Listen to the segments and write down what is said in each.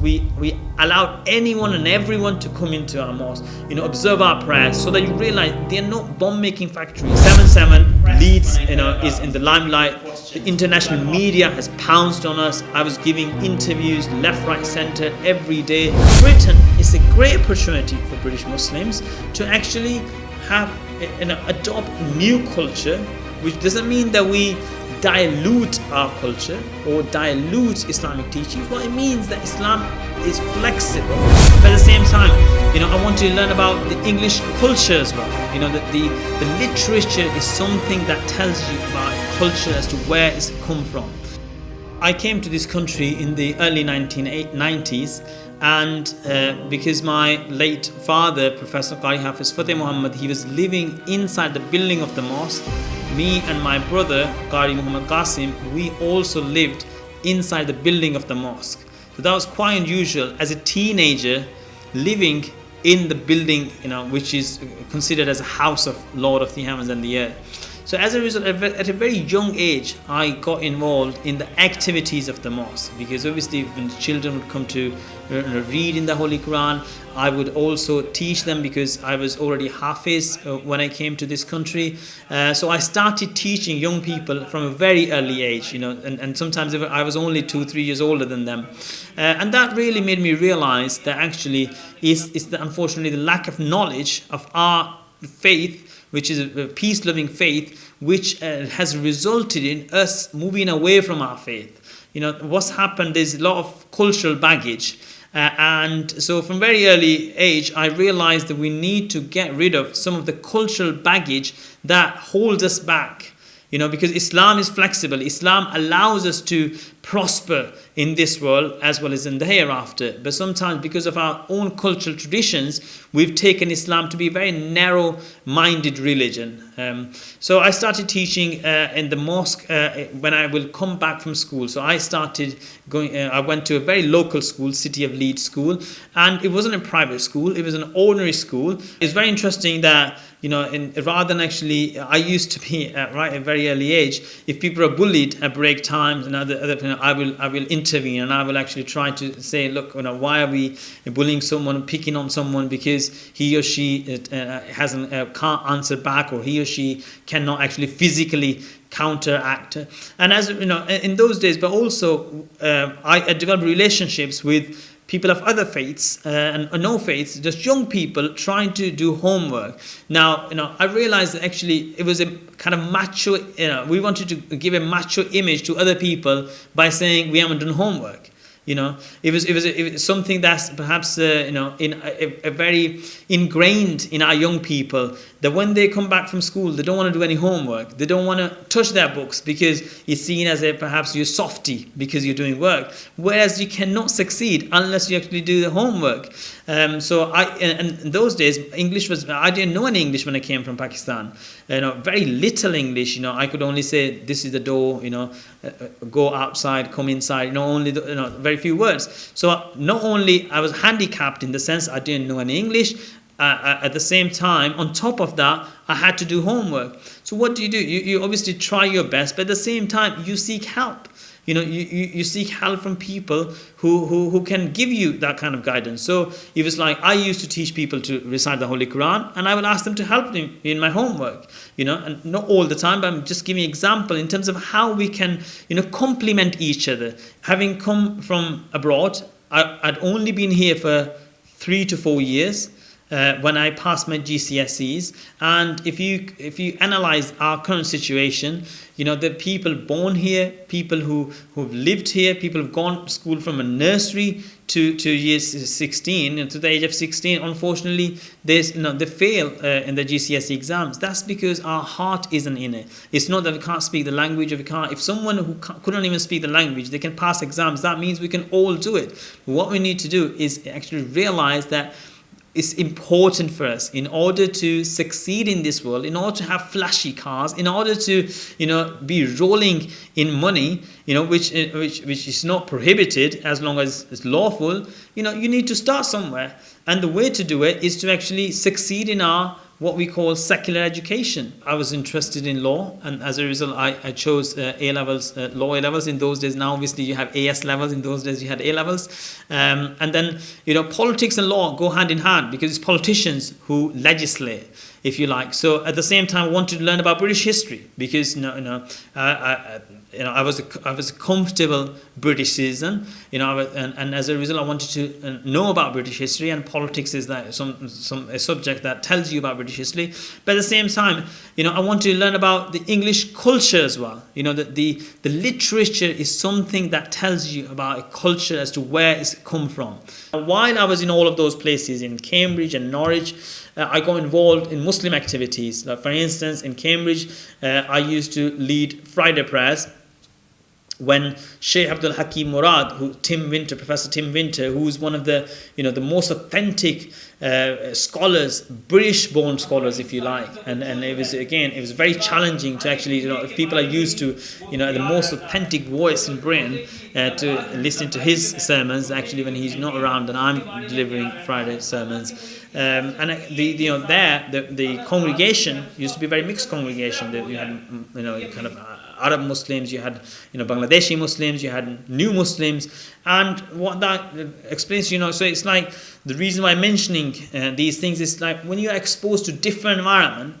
we allowed anyone and everyone to come into our mosque, observe our prayers, so that you realize they are not bomb-making factories. 7/7 Leeds, is in the limelight. The international media has pounced on us. I was giving interviews left, right, centre every day. Britain is a great opportunity for British Muslims to actually have adopt new culture, which doesn't mean that we dilute our culture or dilute Islamic teachings. What it means that Islam is flexible, but at the same time, I want to learn about the English culture as well. That the literature is something that tells you about culture as to where it's come from. I came to this country in the early 1990s, and because my late father, Professor Qari Asim, he was living inside the building of the mosque. Me and my brother, Qari Asim, we also lived inside the building of the mosque. So that was quite unusual as a teenager living in the building, which is considered as a house of Lord of the heavens and the earth. So as a result, at a very young age, I got involved in the activities of the mosque, because obviously when children would come to read in the Holy Quran, I would also teach them, because I was already Hafiz when I came to this country. So I started teaching young people from a very early age, and sometimes I was only 2-3 years older than them. And that really made me realize that actually unfortunately the lack of knowledge of our faith, which is a peace-loving faith, which has resulted in us moving away from our faith. What's happened is a lot of cultural baggage. And so from very early age, I realized that we need to get rid of some of the cultural baggage that holds us back. Because Islam is flexible. Islam allows us to prosper in this world as well as in the hereafter. But sometimes because of our own cultural traditions, we've taken Islam to be a very narrow-minded religion. So I started teaching in the mosque when I will come back from school. So I started going, I went to a very local school, City of Leeds school, and it wasn't a private school, it was an ordinary school. It's very interesting that rather than actually, I used to be at a very early age, if people are bullied at break times and I will intervene, and I will actually try to say, look, why are we bullying someone, picking on someone because he or she can't answer back, or he or she cannot actually physically counteract. And as in those days, but also I developed relationships with people of other faiths and no faiths, just young people trying to do homework. Now, I realized that actually it was a kind of macho, we wanted to give a macho image to other people by saying we haven't done homework. It was something that's perhaps in a very ingrained in our young people, that when they come back from school, they don't want to do any homework. They don't want to touch their books because it's seen as perhaps you're softy because you're doing work. Whereas you cannot succeed unless you actually do the homework. So in those days, I didn't know any English when I came from Pakistan. Very little English. I could only say this is the door. Go outside, come inside. Only very few words. So not only I was handicapped in the sense I didn't know any English. At the same time, on top of that, I had to do homework. So what do? You obviously try your best, but at the same time, you seek help. You seek help from people who can give you that kind of guidance. So it was like I used to teach people to recite the Holy Quran, and I will ask them to help me in my homework. And not all the time, but I'm just giving an example in terms of how we can, complement each other. Having come from abroad, I'd only been here for 3 to 4 years. When I passed my GCSEs, and if you analyze our current situation, the people born here, people who've lived here, people who've gone to school from a nursery to years 16, to the age of 16, unfortunately, they fail in the GCSE exams. That's because our heart isn't in it. It's not that we can't speak the language, or we can't. If someone who couldn't even speak the language, they can pass exams, that means we can all do it. What we need to do is actually realize that it's important for us, in order to succeed in this world, in order to have flashy cars, in order to be rolling in money, which is not prohibited as long as it's lawful. You need to start somewhere, and the way to do it is to actually succeed in our what we call secular education. I was interested in law, and as a result, I chose A levels, law A levels. In those days, now obviously you have AS levels. In those days, you had A levels, and then politics and law go hand in hand because it's politicians who legislate, if you like. So at the same time, I wanted to learn about British history because I was a comfortable British citizen, and as a result, I wanted to know about British history, and politics is that a subject that tells you about British history. But at the same time, I wanted to learn about the English culture as well. That the literature is something that tells you about a culture as to where it's come from. While I was in all of those places in Cambridge and Norwich, I got involved in Muslim activities. Like for instance, in Cambridge, I used to lead Friday prayers when Sheikh Abdul Hakim Murad, Professor Tim Winter, who is one of the the most authentic scholars, British-born scholars, if you like, and it was very challenging to actually if people are used to the most authentic voice in Britain to listen to his sermons actually when he's not around and I'm delivering Friday sermons. And the congregation used to be a very mixed congregation. That you had kind of Arab Muslims, you had Bangladeshi Muslims, you had new Muslims, and what that explains, so it's like the reason why I'm mentioning these things is like when you are exposed to different environment,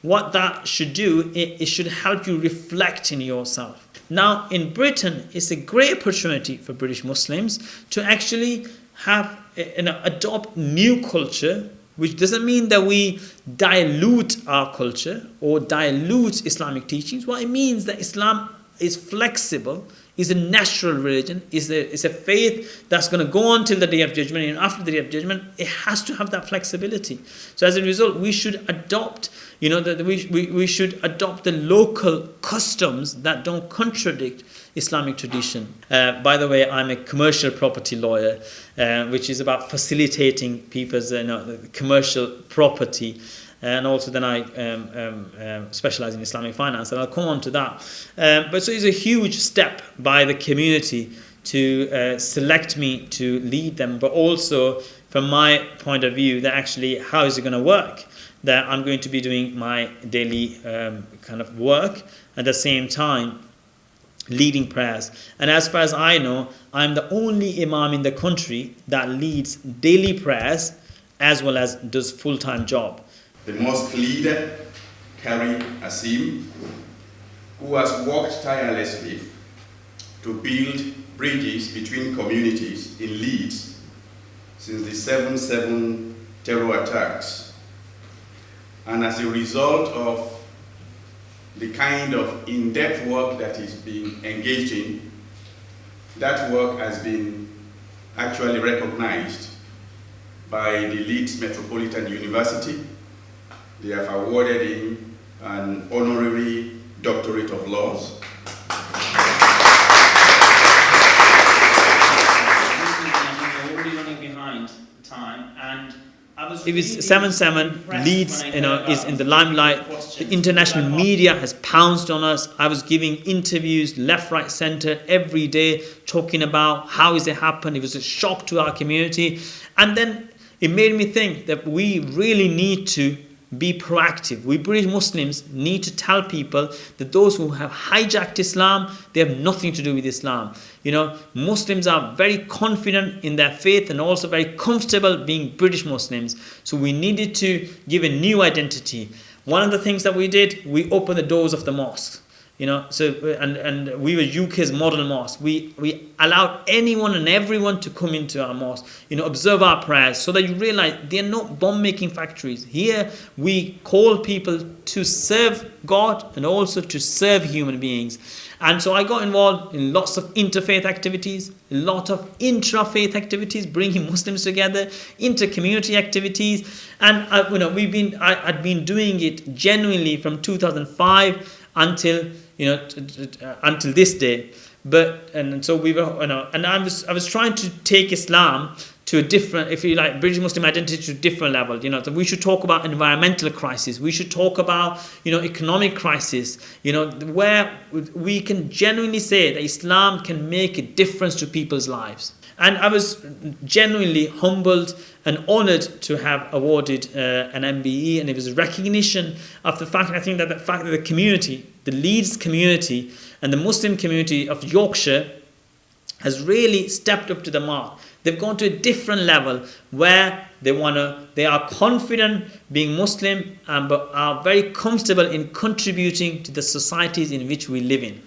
what that should do, it should help you reflect in yourself. Now in Britain, it's a great opportunity for British Muslims to actually have adopt new culture, which doesn't mean that we dilute our culture or dilute Islamic teachings. What it means that Islam is flexible, is a natural religion, is a faith that's going to go on till the Day of Judgment, and after the Day of Judgment, it has to have that flexibility. So as a result, we should adopt, we should adopt the local customs that don't contradict Islamic tradition. By the way, I'm a commercial property lawyer, which is about facilitating people's commercial property. And also then I specialize in Islamic finance, and I'll come on to that. But so it's a huge step by the community to select me to lead them, but also from my point of view, that actually how is it going to work? That I'm going to be doing my daily kind of work at the same time leading prayers. And as far as I know, I'm the only Imam in the country that leads daily prayers as well as does full-time job. The mosque leader, Qari Asim, who has worked tirelessly to build bridges between communities in Leeds since the 7/7 terror attacks. And as a result of the kind of in-depth work that is being engaged in, that work has been actually recognized by the Leeds Metropolitan University. They have awarded him an honorary doctorate of laws. It was 7/7. Leeds, is in the limelight. The international media has pounced on us. I was giving interviews left, right, center every day, talking about how is it happened. It was a shock to our community, and then it made me think that we really need to be proactive. We British Muslims need to tell people that those who have hijacked Islam, they have nothing to do with Islam. Muslims are very confident in their faith and also very comfortable being British Muslims. So we needed to give a new identity. One of the things that we did, we opened the doors of the mosque. And we were UK's model mosque. We allowed anyone and everyone to come into our mosque, observe our prayers, so that you realize they are not bomb-making factories. Here we call people to serve God and also to serve human beings. And so I got involved in lots of interfaith activities, a lot of intra-faith activities, bringing Muslims together, inter-community activities, and I'd been doing it genuinely from 2005 until this day. So we were, and I was trying to take Islam to a different, if you like, British Muslim identity to a different level. You know, that we should talk about environmental crisis. We should talk about, you know, economic crisis. You know, where we can genuinely say that Islam can make a difference to people's lives. And I was genuinely humbled and honored to have awarded an MBE, and it was a recognition of the fact, I think that the fact that the community, the Leeds community and the Muslim community of Yorkshire has really stepped up to the mark. They've gone to a different level where they are confident being Muslim, but are very comfortable in contributing to the societies in which we live in.